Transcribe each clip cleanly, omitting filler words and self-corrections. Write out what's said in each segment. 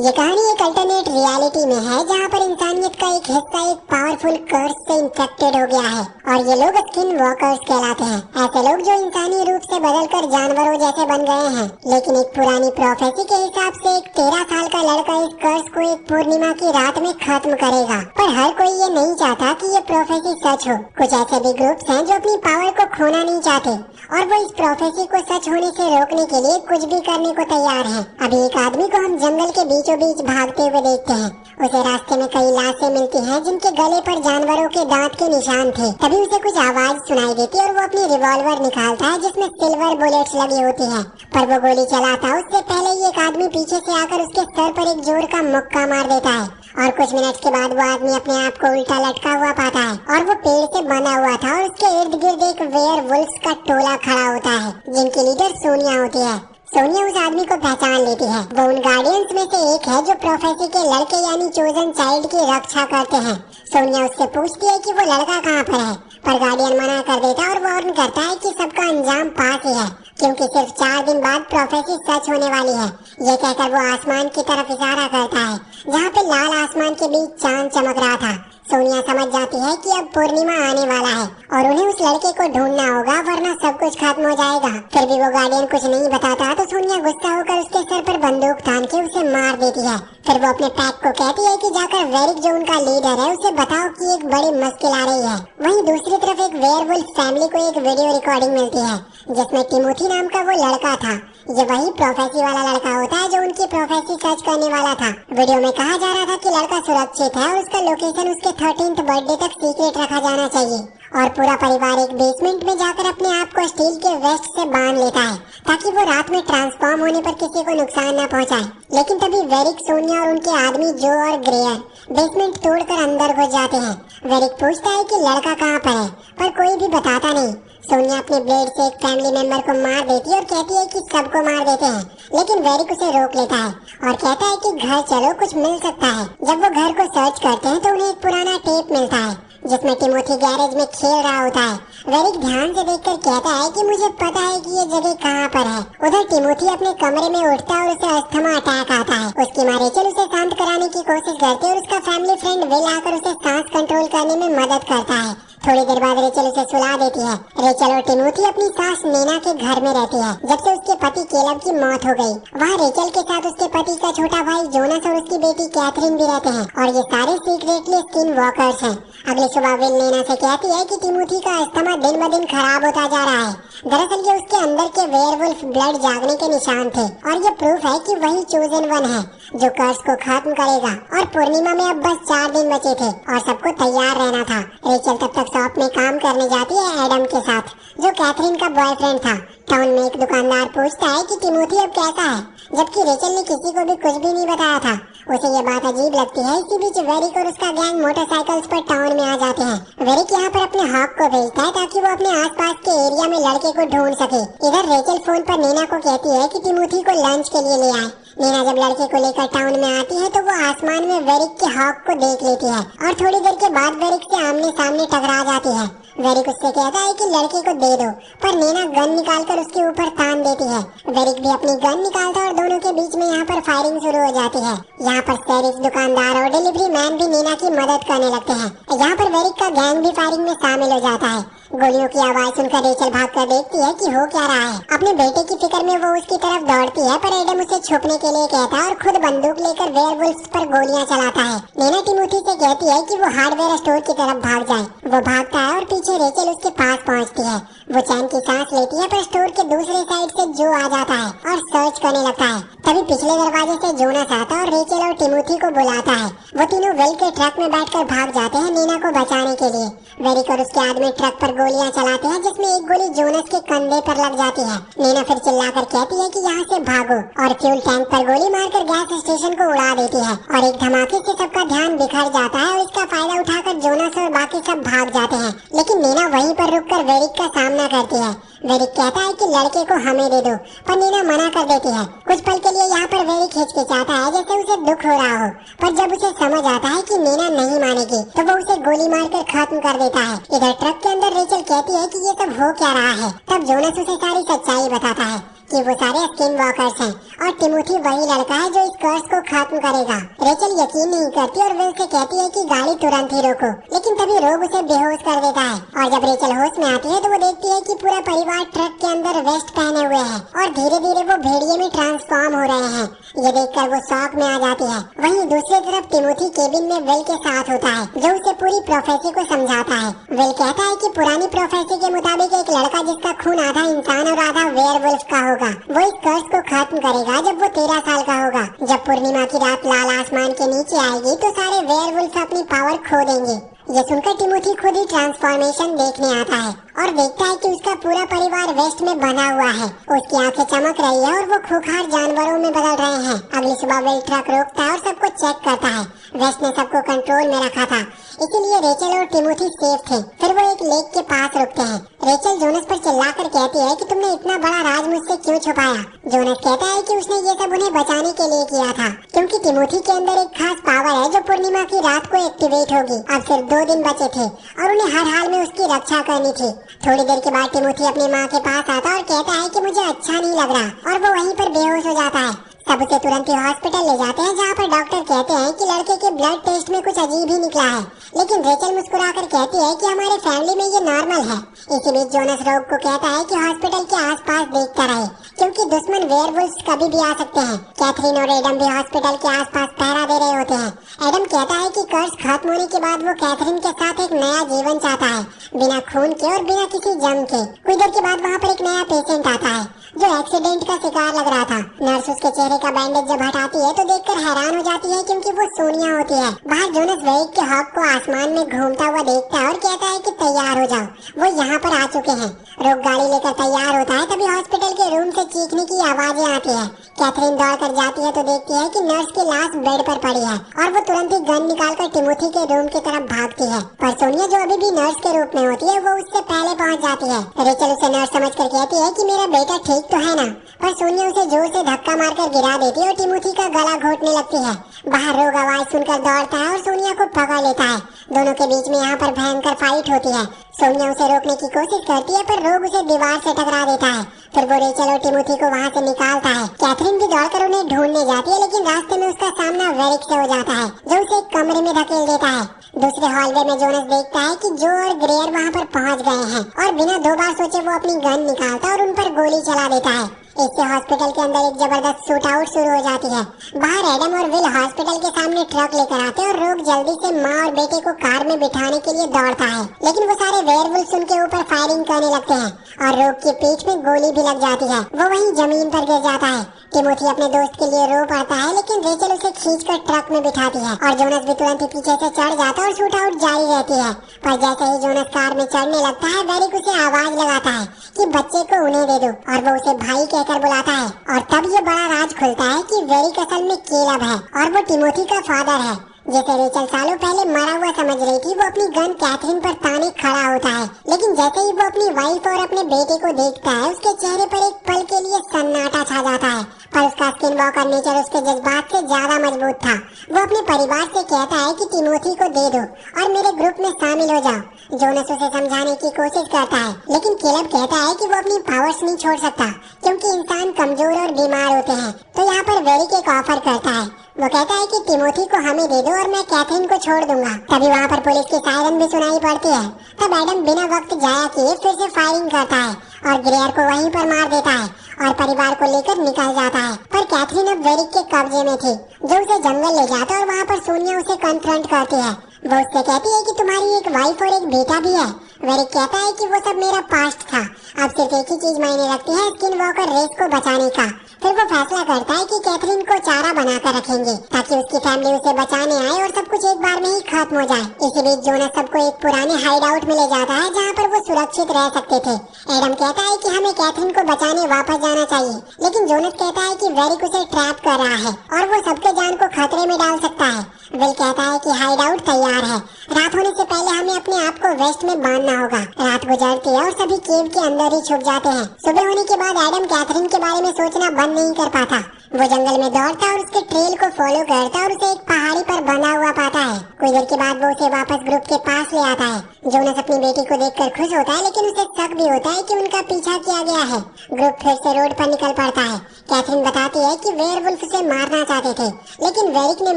ये कहानी एक अल्टरनेट रियलिटी में है जहाँ पर इंसानियत का एक हिस्सा एक पावरफुल कर्स से इंफेक्टेड हो गया है और ये लोग स्किन वॉकर्स कहलाते हैं। ऐसे लोग जो इंसानी रूप से बदलकर जानवरों जैसे बन गए हैं। लेकिन एक पुरानी प्रोफेसी के हिसाब से एक 13 साल का लड़का इस कर्स को एक पूर्णिमा की रात में खत्म करेगा। पर हर कोई ये नहीं चाहता कि ये प्रोफेसी सच हो। कुछ ऐसे भी ग्रुप्स हैं जो अपनी पावर को खोना नहीं चाहते और वो इस प्रोफेसी को सच होने से रोकने के लिए कुछ भी करने को तैयार है। अभी एक आदमी को हम जंगल के बीचों बीच भागते हुए देखते हैं। उसे रास्ते में कई लाशें मिलती हैं जिनके गले पर जानवरों के दांत के निशान थे। तभी उसे कुछ आवाज सुनाई देती है और वो अपनी रिवॉल्वर निकालता है जिसमें सिल्वर बुलेट्स लगी होती है। पर वो गोली चलाता उससे पहले ही एक आदमी पीछे से आकर उसके सर पर एक जोर का मुक्का मार देता है और कुछ मिनट के बाद वो आदमी अपने आप को उल्टा लटका हुआ पाता है और वो पेड़ से बंधा हुआ था और उसके इर्द गिर्द एक वेयर वुल्फ्स का टोला खड़ा होता है जिनकी लीडर सोनिया होती है। सोनिया उस आदमी को पहचान लेती है। वो उन गार्डियंस में से एक है जो प्रोफेसी के लड़के यानी चोजन चाइल्ड की रक्षा करते हैं। सोनिया उससे पूछती है कि वो लड़का कहाँ पर है, पर गार्डियन मना कर देता है और वार्न करता है कि सबका अंजाम पास ही है क्योंकि सिर्फ 4 दिन बाद प्रोफेसी सच होने वाली है। ये कहकर वो आसमान की तरफ इशारा करता है जहाँ पे लाल आसमान के बीच चांद चमक रहा था। सोनिया समझ जाती है कि अब पूर्णिमा आने वाला है और उन्हें उस लड़के को ढूंढना होगा वरना सब कुछ खत्म हो जाएगा। फिर भी वो गार्डियन कुछ नहीं बताता तो सोनिया गुस्सा होकर उसके सर पर बंदूक तान के उसे मार देती है। फिर वो अपने पैक को कहती है कि जाकर वेरिक जो उनका लीडर है उसे बताओ कि एक बड़ी मुश्किल आ रही है। वहीं दूसरी तरफ एक वेयरवुल्फ फैमिली को एक वीडियो रिकॉर्डिंग मिलती है जिसमें टिमोथी नाम का वो लड़का था। ये वही प्रोफेसी वाला लड़का होता है जो उनकी प्रोफेसी सच करने वाला था। वीडियो में कहा जा रहा था कि लड़का सुरक्षित है और उसका लोकेशन उसके 13th बर्थडे तक सीक्रेट रखा जाना चाहिए और पूरा परिवार एक बेसमेंट में जाकर अपने आप को स्टील के वेस्ट से बांध लेता है ताकि वो रात में ट्रांसफॉर्म होने पर किसी को नुकसान न पहुंचाए। लेकिन तभी वेरिक, सोनिया और उनके आदमी जो और ग्रेयर बेसमेंट तोड़कर अंदर घुस जाते हैं। वेरिक पूछता है कि लड़का कहाँ पर है पर कोई भी बताता नहीं। सोनिया अपने ब्लेड से एक फैमिली मेंबर को मार देती है और कहती है कि सबको मार देते हैं, लेकिन वेरिक उसे रोक लेता है और कहता है कि घर चलो कुछ मिल सकता है। जब वो घर को सर्च करते हैं तो उन्हें एक पुराना टेप मिलता है जिसमें टिमोथी गैरेज में खेल रहा होता है। वेरिक ध्यान से देखकर कहता है कि मुझे पता है कि ये जगह कहाँ पर है। उधर टिमोथी अपने कमरे में उठता है और उसे अस्थमा अटैक आता है। उसकी माँ रेचल उसे शांत कराने की कोशिश करती है और उसका फैमिली फ्रेंड विल आकर उसे सांस कंट्रोल करने में मदद करता है। थोड़ी देर बाद रेचल उसे सुला देती है। रेचल और टिमोथी अपनी सास नेना के घर में रहती है जब से उसके पति केलब की मौत हो गई। वहाँ रेचल के साथ उसके पति का छोटा भाई जोनस और उसकी बेटी कैथरीन भी रहते हैं और ये सारे सीक्रेटली स्किन वॉकर्स हैं। अगली सुबह विल नेना से कहती है कि टिमोथी का अस्थमा दिन ब दिन खराब होता जा रहा है। दरअसल ये उसके अंदर के वेयरवुल्फ ब्लड जागने के निशान थे और ये प्रूफ है कि वही चोजन वन है जो कर्स को खत्म करेगा। और पूर्णिमा में अब बस 4 दिन बचे थे और सबको तैयार रहना था। रेचल तब तक शॉप में काम करने जाती है एडम के साथ जो कैथरीन का बॉयफ्रेंड था। टाउन में एक दुकानदार पूछता है कि टिमोथी अब कैसा है, जबकि रेचल ने किसी को भी कुछ भी नहीं बताया था। उसे ये बात अजीब लगती है। इसी बीच वेरिक और उसका गैंग मोटरसाइकिल्स पर टाउन में आ जाते हैं। वेरिक यहाँ पर अपने हॉक को भेजता है ताकि वो अपने आसपास के एरिया में लड़के को ढूंढ सके। इधर रेचल फोन पर नेना को कहती है कि टिमोथी को लंच के लिए ले आए। नेना जब लड़के को लेकर टाउन में आती है तो वो आसमान में वेरिक के हॉक को देख लेती है और थोड़ी देर के बाद वेरिक से आमने सामने टकरा जाती है। वेरिक उससे कहता है कि लड़के को दे दो, पर नेना गन निकालकर उसके ऊपर तान देती है। वेरिक भी अपनी गन निकालता है और दोनों के बीच में यहाँ पर फायरिंग शुरू हो जाती है। यहाँ पर शेरिफ, दुकानदार और डिलीवरी मैन भी नेना की मदद करने लगते हैं। यहाँ पर वेरिक का गैंग भी फायरिंग में शामिल हो जाता है। गोलियों की आवाज सुनकर रेचल भागकर देखती है कि हो क्या रहा है। अपने बेटे की फिक्र में वो उसकी तरफ दौड़ती है पर एडम उसे छुपने के लिए कहता है और खुद बंदूक लेकर वेयरवुल्फ्स पर गोलियां चलाता है। नेना टिमोथी से कहती है कि वो हार्डवेयर स्टोर की तरफ भाग जाए। वो भागता है और पीछे रेचल उसके पास पहुंचती है। वो चैन की सांस लेती है पर स्टोर के दूसरे साइड से जो आ जाता है और सर्च करने लगता है। तभी पिछले दरवाजे से जोनस आता है और रेचल और टिमोथी को बुलाता है। वो तीनों विल के ट्रक में बैठकर भाग जाते हैं नेना को बचाने के लिए। वेरिक और उसके आदमी ट्रक पर गोलियां चलाते हैं जिसमें एक गोली जोनस के कंधे पर लग जाती है। नेना फिर चिल्लाकर कहती है कि यहाँ से भागो और फ्यूल टैंक पर गोली मारकर गैस स्टेशन को उड़ा देती है और एक धमाके से सबका ध्यान बिखर जाता है और इसका फायदा उठाकर जोनस और बाकी सब भाग जाते हैं। लेकिन नेना वहीं पर रुककर वेरिक का सामना करती है। वेरिक कहता है कि लड़के को हमें दे दो, पर नीना मना कर देती है। कुछ पल के लिए यहाँ पर वेरिक हिचकिचाता है जैसे उसे दुख हो रहा हो, पर जब उसे समझ आता है कि नीना नहीं मानेगी तो वो उसे गोली मारकर खत्म कर देता है। इधर ट्रक के अंदर रेचल कहती है कि ये सब हो क्या रहा है। तब जोनस उसे सारी सच्चाई बताता है कि वो सारे स्किन वॉकर्स हैं और टिमोथी वही लड़का है जो इस कर्स को खत्म करेगा। रेचल यकीन नहीं करती और विल से कहती है कि गाड़ी तुरंत ही रोको, लेकिन तभी रोग उसे बेहोश कर देता है। और जब रेचल होश में आती है तो वो देखती है कि पूरा परिवार ट्रक के अंदर वेस्ट पहने हुए है और धीरे धीरे वो भेड़िए में ट्रांसफॉर्म हो रहे हैं। ये देखकर वो शॉक में आ जाती है। वहीं दूसरी तरफ टिमोथी केबिन में विल के साथ होता है जो उसे पूरी प्रोफेसी को समझाता है। विल कहता है कि पुरानी प्रोफेसी के मुताबिक एक लड़का जिसका खून आधा इंसान और आधा वेयरवुल्फ का होगा, वो इस कर्स को खत्म करेगा जब वो 13 साल का होगा। जब पूर्णिमा की रात लाल आसमान के नीचे आएगी तो सारे वेयरवुल्फ अपनी पावर खो देंगे। ये सुनकर टिमोथी खुद ही ट्रांसफॉर्मेशन देखने आता है और देखता है कि उसका पूरा परिवार वेस्ट में बंधा हुआ है। उसकी आंखें चमक रही है और वो खूंखार जानवरों में बदल रहे हैं। अगली सुबह विल ट्रक रोकता है और सबको चेक करता है। वेस्ट ने सबको कंट्रोल में रखा था, इसीलिए रेचल और टिमोथी सेफ थे। फिर वो एक लेक के पास रुकते हैं। रेचल जोनस पर चिल्लाकर कहती है कि तुमने इतना बड़ा राज मुझसे क्यों छुपाया। जोनस कहता है कि उसने ये सब उन्हें बचाने के लिए किया था, क्योंकि टिमोथी के अंदर एक खास पावर है जो पूर्णिमा की रात को एक्टिवेट होगी। अब सिर्फ 2 दिन बचे थे और उन्हें हर हाल में उसकी रक्षा करनी थी। थोड़ी देर के बाद टिमोथी अपनी माँ के पास आता और कहता है कि मुझे अच्छा नहीं लग रहा, और वो वहीं पर बेहोश हो जाता है। सब उसे तुरंत ही हॉस्पिटल ले जाते हैं, जहाँ पर डॉक्टर कहते हैं कि लड़के के ब्लड टेस्ट में कुछ अजीब ही निकला है। लेकिन रेचल मुस्कुराकर कहती है कि हमारे फैमिली में ये नॉर्मल है। इसी बीच जोनस रोग को कहता है कि हॉस्पिटल के आसपास देखता रहे, क्योंकि दुश्मन वेयरवुल्व्स कभी भी आ सकते हैं। कैथरीन और एडम भी हॉस्पिटल के आसपास पहरा दे रहे होते हैं। एडम कहता है कि कर्स खत्म होने के बाद वो कैथरीन के साथ एक नया जीवन चाहता है, बिना खून के और बिना किसी जंग के। कुछ देर के बाद वहाँ पर एक नया पेशेंट आता है जो एक्सीडेंट का शिकार लग रहा था। नर्स उसके चेहरे का बैंडेज जब हटाती है तो देखकर हैरान हो जाती है, क्योंकि वो सोनिया होती है। बाहर जोनस वेरिक के हॉक को आसमान में घूमता हुआ देखता है और कहता है कि तैयार हो जाओ, वो यहाँ पर आ चुके हैं। रोग गाड़ी लेकर तैयार होता है, तभी हॉस्पिटल के रूम से चीखने की आवाजें आती है। कैथरीन दौड़ कर जाती है तो देखती है कि नर्स की लाश बेड पर पड़ी है और वो तुरंत ही गन निकालकर टिमोथी के रूम की तरफ भागती है। पर सोनिया, जो अभी भी नर्स के रूप में होती है, वो उससे पहले पहुँच जाती है। रेचल उसे नर्स समझकर कहती है कि मेरा बेटा ठीक तो है ना, पर सोनिया उसे जोर से धक्का मारकर गिरा देती है और टिमोथी का गला घोटने लगती है। बाहर रोग आवाज सुनकर दौड़ता है और सोनिया को पकड़ लेता है। दोनों के बीच में यहाँ पर भयंकर फाइट होती है। सोनिया उसे रोकने की कोशिश करती है, पर रोग उसे दीवार से टकरा देता है। फिर वो रेचल और टिमोथी को वहाँ से निकालता है। कैथरीन भी दौड़कर उन्हें ढूंढने जाती है, लेकिन रास्ते में उसका सामना वेरिक से हो जाता है, जो उसे एक कमरे में धकेल देता है। दूसरे हॉलवे में जोनस देखता है कि जो और ग्रेयर वहाँ पर पहुँच गए हैं और बिना 2 बार सोचे वो अपनी गन निकालता है और उन पर गोली चला देता है। इससे हॉस्पिटल के अंदर एक जबरदस्त शूट आउट शुरू हो जाती है। बाहर एडम और विल हॉस्पिटल के सामने ट्रक लेकर आते हैं और रोग जल्दी से माँ और बेटे को कार में बिठाने के लिए दौड़ता है, लेकिन वो सारे वेयरवुल्व्स उनके ऊपर फायरिंग करने लगते हैं और रोग की पीठ में गोली भी लग जाती है। वो वहीं जमीन पर गिर जाता है। टिमोथी अपने दोस्त के लिए रो पड़ता है, लेकिन रेचल उसे खींचकर ट्रक में बिठाती है और जोनस भी तुरंत ही पीछे से चढ़ जाता है और शूट आउट जारी रहती है। पर जैसे ही जोनस कार में चढ़ने लगता है, वेरिक उसे आवाज लगाता है कि बच्चे को उन्हें दे दो, और वो उसे भाई कहकर बुलाता है। और तब ये बड़ा राज खुलता है कि वेरिक असल में केलब है और वो टिमोथी का फादर है, जैसे रेचल सालों पहले मरा हुआ समझ रही थी। वो अपनी गन कैथरीन पर ताने खड़ा होता है, लेकिन जैसे ही वो अपनी वाइफ और अपने बेटे को देखता है, उसके चेहरे पर एक पल के लिए सन्नाटा छा जाता है। पर उसका स्किन वॉकर नेचर उसके जज्बात से ज्यादा मजबूत था। वो अपने परिवार से कहता है कि टिमोथी को दे दो और मेरे ग्रुप में शामिल हो जाओ। जोनस उसे समझाने की कोशिश करता है, लेकिन केलब कहता है कि वो अपनी पावर्स नहीं छोड़ सकता, क्योंकि इंसान कमजोर और बीमार होते हैं। तो यहाँ पर वेरिक एक ऑफर करता है। वो कहता है कि टिमोथी को हमें दे दो और मैं कैथरीन को छोड़ दूंगा। तभी वहाँ पर पुलिस की सायरन भी सुनाई पड़ती है। तब एडम बिना वक्त जाया किए फिर से फायरिंग करता है और ग्रेयर को वहीं पर मार देता है और परिवार को लेकर निकल जाता है। पर कैथरीन अब वेरिक के कब्जे में थी, जो उसे जंगल ले जाता है और वहाँ पर सोनिया उसे कन्फ्रंट करती है। वो उससे कहती है कि तुम्हारी एक वाइफ और एक बेटा भी है। वेरिक कहता है कि वो सब मेरा पास्ट था, अब सिर्फ एक ही चीज मायने रखती है, स्किन वॉकर रेस को बचाने का। फिर वो फैसला करता है कि कैथरीन को चारा बनाकर रखेंगे ताकि उसकी फैमिली उसे बचाने आए और सब कुछ एक बार में ही खत्म हो जाए। इसी बीच जोनस सबको एक पुराने हाइड आउट में ले जाता है, जहाँ पर वो सुरक्षित रह सकते थे। एडम कहता है कि हमें कैथरीन को बचाने वापस जाना चाहिए, लेकिन जोनस कहता है कि वेरिक उसे ट्रैप कर रहा है और वो सबके जान को खतरे में डाल सकता है। विल कहता है कि हाइड आउट तैयार है, रात होने से पहले हमें अपने आप को वेस्ट में बांधना होगा। रात गुजरती है और सभी केव के अंदर ही छुप जाते हैं। सुबह होने के बाद एडम कैथरीन के बारे में सोचना बंद नहीं कर पाता। वो जंगल में दौड़ता है और उसके ट्रेल को फॉलो करता है और उसे एक पहाड़ी पर बंधा हुआ पाता है। कुछ देर के बाद वो उसे वापस ग्रुप के पास ले आता है। जोनस अपनी बेटी को देखकर खुश होता है, लेकिन उसे शक भी होता है कि उनका पीछा किया गया है। ग्रुप फिर से रोड पर निकल पड़ता है। कैथरीन बताती है कि वेयरवुल्फ उसे मारना चाहते थे, लेकिन वेरिक ने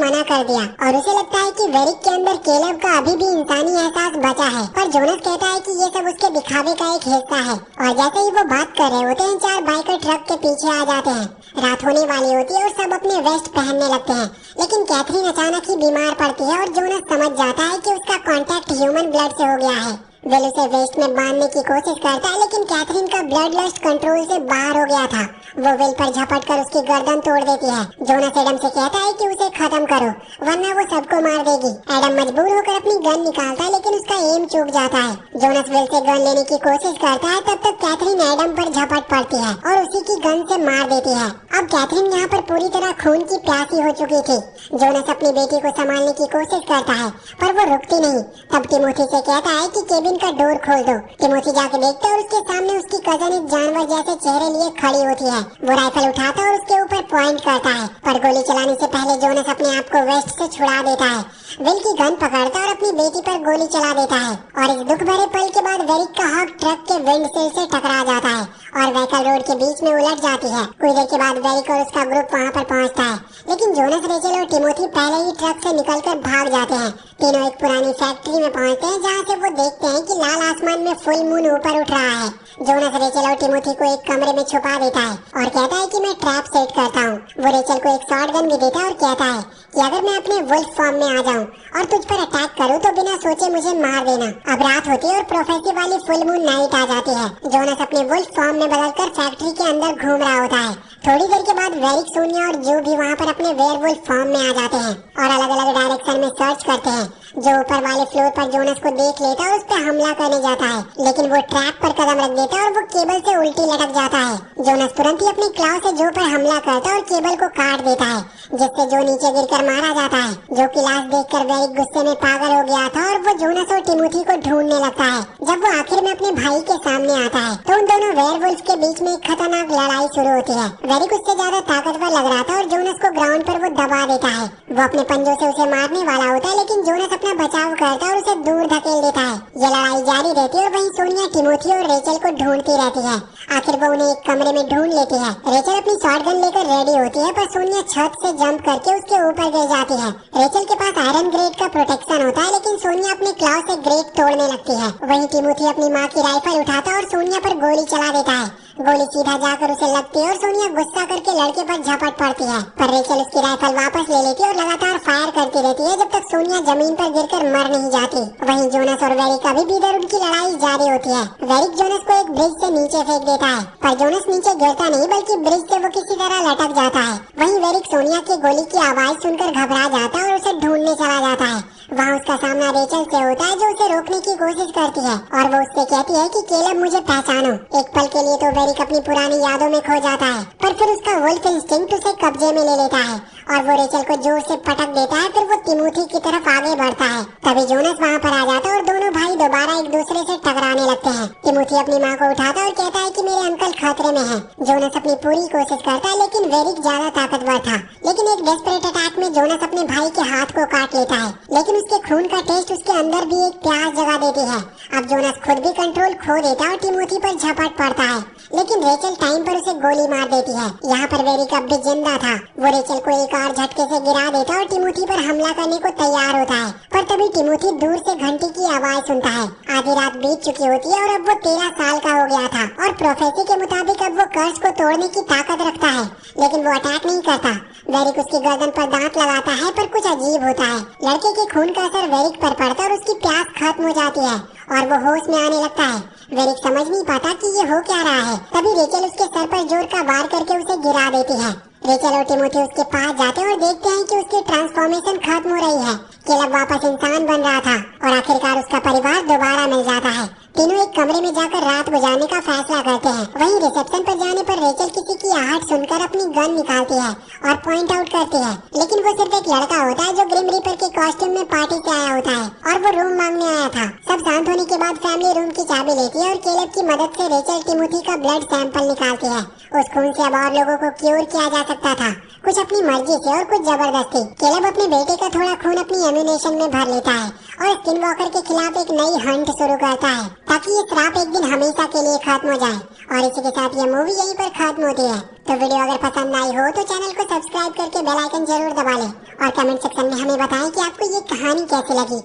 मना कर दिया और उसे लगता है कि वेरिक के अंदर केलब का अभी भी इंसानी एहसास बचा है। पर जोनस कहता है कि ये सब उसके दिखावे का एक हिस्सा है। और जैसे ही वो बात कर रहे होते हैं, 4 बाइकर ट्रक के पीछे आ जाते हैं। रात होने वाली होती है और सब अपने वेस्ट पहनने लगते हैं, लेकिन कैथरीन अचानक ही बीमार पड़ती है और जोनस समझ जाता है कि उसका कांटेक्ट ह्यूमन ब्लड से हो गया है। वेल उसे वेस्ट में बांधने की कोशिश करता है, लेकिन कैथरीन का ब्लड लस्ट कंट्रोल से बाहर हो गया था। वो वेल पर झपट कर उसकी गर्दन तोड़ देती है। जोनस एडम से कहता है कि उसे खत्म करो, वरना वो सबको मार देगी। एडम मजबूर होकर अपनी गन निकालता है, लेकिन उसका एम चूक जाता है। जोनस वेल से गन लेने की कोशिश करता है, तब तक कैथरीन एडम पर झपट पड़ती है और उसी की गन से मार देती है। अब कैथरीन यहाँ पर पूरी तरह खून की प्यासी हो चुकी थी। जोनस अपनी बेटी को संभालने की कोशिश करता है, पर वो रुकती नहीं। तब टिमोथी से कहता है कि केबिन का डोर खोल दो। टिमोथी जाके देखता है और उसके सामने उसकी कजन एक जानवर जैसे चेहरे लिए खड़ी होती है। वो राइफल उठाता है और उसके ऊपर पॉइंट करता है, पर गोली चलाने से पहले जोनस अपने आप को वेस्ट से छुड़ा देता है। विल की गन पकड़ता है और अपनी बेटी पर गोली चला देता है। और इस दुख भरे पल के बाद वेरिक का हॉक ट्रक के विंडशील्ड से टकरा जाता है और व्हीकल रोड के बीच में उलट जाती है। कुछ देर के बाद वेरिक और उसका ग्रुप वहाँ पर पहुँचता है, लेकिन जोनस, रेचल और टिमोथी पहले ही ट्रक से निकलकर भाग जाते हैं। तीनों एक पुरानी फैक्ट्री में पहुँचते हैं, जहाँ से वो देखते हैं कि लाल आसमान में फुल मून ऊपर उठ रहा है। जोनस रेचल और टिमोथी को एक कमरे में छुपा देता है और कहता है कि मैं ट्रैप सेट करता हूँ। वो रेचल को एक शॉटगन भी देता है और कहता है कि अगर मैं अपने वुल्फ फॉर्म में आ जाऊँ और तुझ पर अटैक करूँ तो बिना सोचे मुझे मार देना। अब रात होती है और प्रोफेसी वाली फुल मून नाइट आ जाती है। जोनस अपने वुल्फ फॉर्म में बदलकर फैक्ट्री के अंदर घूम रहा होता है। थोड़ी देर के बाद वेरिक, सोनिया और जो भी वहाँ पर अपने वेयरवुल्फ फॉर्म में आ जाते हैं और अलग अलग डायरेक्शन में सर्च करते हैं। जो ऊपर वाले फ्लोर पर जोनस को देख लेता है और उस पर हमला करने जाता है, लेकिन वो ट्रैप पर कदम रख देता है और वो केबल से उल्टी लटक जाता है। जोनस तुरंत ही अपनी क्लाव से जो पर हमला करता है और केबल को काट देता है, जिससे जो नीचे गिरकर मारा जाता है। जो की लाश देखकर वेरिक गुस्से में पागल हो गया था और वो जोनस और टिमोथी को ढूंढने लगता है। जब वो आखिर में अपने भाई के सामने आता है, तो उन दोनों वेयरवुल्फ के बीच में एक खतरनाक लड़ाई शुरू होती है। वेरिक उससे ज्यादा ताकतवर लग रहा था और जोनस को ग्राउंड पर वो दबा देता है। वो अपने पंजों से उसे मारने वाला होता है, लेकिन जोनस अपना बचाव करता है और उसे दूर धकेल देता है। ये लड़ाई जारी रहती है और वहीं सोनिया टिमोथी और रेचल को ढूंढती रहती है। आखिर वो उन्हें एक कमरे में ढूंढ लेती है। रेचल अपनी शॉटगन लेकर रेडी होती है, पर सोनिया छत से जंप करके उसके ऊपर गिर जाती है। रेचल के पास आयरन ग्रेड का प्रोटेक्शन होता है, लेकिन सोनिया अपने क्लाव से ग्रेड तोड़ने लगती है। वहीं टिमोथी अपनी माँ की राइफल उठाता है और सोनिया पर गोली चला देता है। गोली सीधा जाकर उसे लगती है और सोनिया गुस्सा करके लड़के पर झपट पड़ती है, पर रेचल उसकी राइफल वापस ले लेती है और लगातार फायर करती रहती है जब तक सोनिया जमीन पर गिरकर मर नहीं जाती। वहीं जोनस और वेरिक अभी भी इधर उनकी लड़ाई जारी होती है। वेरिक जोनस को एक ब्रिज से नीचे फेंक देता है, पर जोनस नीचे गिरता नहीं, बल्कि ब्रिज से वो किसी तरह लटक जाता है। वहीं वेरिक सोनिया की गोली की आवाज सुनकर घबरा जाता है और उसे ढूंढने चला जाता है। वहाँ उसका सामना रेचल से होता है, जो उसे रोकने की कोशिश करती है और वो उससे कहती है कि केलब, मुझे पहचानो। एक पल के लिए तो वेरिक अपनी पुरानी यादों में खो जाता है, पर फिर उसका वुल्फ इंस्टिंक्ट उसे कब्जे में ले लेता है और वो रेचल को जोर से पटक देता है। फिर वो टिमोथी की तरफ आगे बढ़ता है। तभी जोनस वहाँ पर आ जाता है और दोनों भाई दोबारा एक दूसरे से टकराने लगते हैं। टिमोथी अपनी माँ को उठाता है और कहता है कि मेरे अंकल खतरे में हैं। जोनस अपनी पूरी कोशिश करता है, लेकिन वेरिक ज्यादा ताकतवर था। लेकिन एक डेस्परेट अटैक में जोनस अपने भाई के हाथ को काट लेता है, लेकिन उसके खून का टेस्ट उसके अंदर भी एक प्यास जगा देती है। अब जोनस खुद भी कंट्रोल खो देता है और टिमोथी पर झपट पड़ता है, लेकिन रेचल टाइम पर उसे गोली मार देती है। यहाँ पर वेरिक अब भी जिंदा था। वो रेचल को एक और झटके से गिरा देता है और टिमोथी पर हमला करने को तैयार होता है, पर तभी टिमोथी दूर से घंटी की आवाज सुनता है। आधी रात बीत चुकी होती है और अब वो 13 साल का हो गया था और प्रोफेसी के मुताबिक अब वो कर्स को तोड़ने की ताकत रखता है, लेकिन वो अटैक नहीं करता। वेरिक उसकी गर्दन पर दांत लगाता है, पर कुछ अजीब होता है। लड़के के खून का असर वेरिक पर पड़ता है और उसकी प्यास खत्म हो जाती है और वो होश में आने लगता है। वेरिक समझ नहीं पाता कि ये हो क्या रहा है। तभी रेचल उसके सर पर जोर का वार करके उसे गिरा देती है। रेचल और टिमोथी उसके पास जाते हैं और देखते हैं कि उसकी ट्रांसफॉर्मेशन खत्म हो रही है। केलब वापस इंसान बन रहा था और आखिरकार उसका परिवार दोबारा मिल जाता है। तीनों एक कमरे में जाकर रात गुजारने का फैसला करते हैं। वहीं रिसेप्शन पर जाने पर रेचल किसी की आहट सुनकर अपनी गन निकालती है और पॉइंट आउट करती है, लेकिन वो सिर्फ एक लड़का होता है जो ग्रिम रीपर के कॉस्ट्यूम में पार्टी से आया होता है और वो रूम मांगने आया था। सब शांत होने के बाद फैमिली रूम की चाबी लेती है और केलेब की मदद से रेचल टिमोथी का ब्लड सैंपल निकालती है। उस खून से अब और लोगों को क्योर किया जा सकता था, कुछ अपनी मर्जी से और कुछ जबरदस्ती। केलेब अपने बेटे का थोड़ा खून अपनी एम्यूनेशन में भर लेता है और स्किनवॉकर के खिलाफ एक नई हंट शुरू करता है ताकि ये श्राप एक दिन हमेशा के लिए खत्म हो जाए। और इसी के साथ ये मूवी यहीं पर खत्म होती है। तो वीडियो अगर पसंद आई हो तो चैनल को सब्सक्राइब करके बेल आइकन जरूर दबा लें और कमेंट सेक्शन में हमें बताएं कि आपको ये कहानी कैसी लगी।